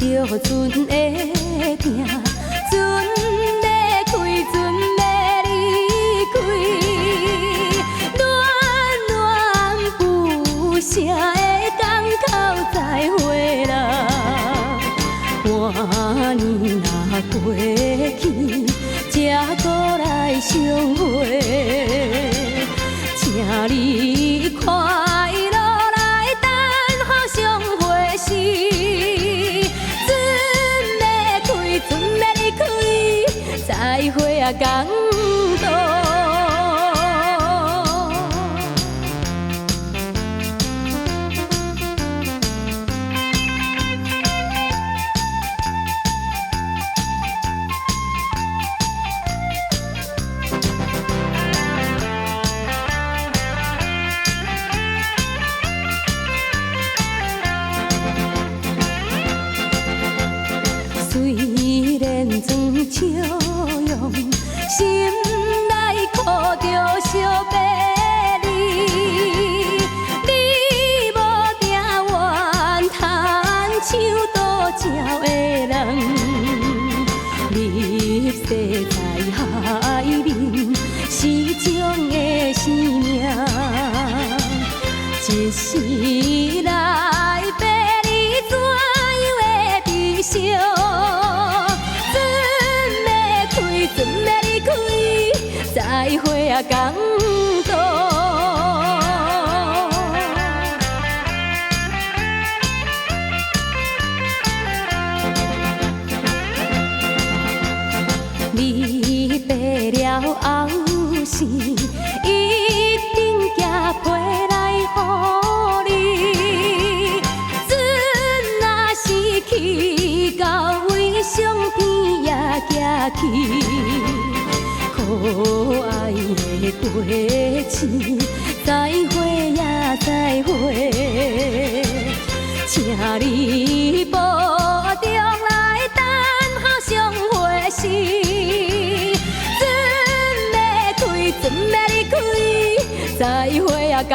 着船会行，船要开，船要离开，暖暖不舍的港口再会啦。半年若过去，才搁来相会，请你快乐来等候相会时。船要开，船要离开，再会啊港岛。虽然装笑容，心内苦着惜别离。你无定愿叹像渡鸟的人，溺死在海面，是种的生命。一时来别离，怎样会悲伤？船要离开，再会啊港岛。你爬了后时，一定寄批来予你。船若是去到位上边也行去。可爱的过程，再会呀再会，请你保重来等候相会时。船要开，船要离开，再会啊港。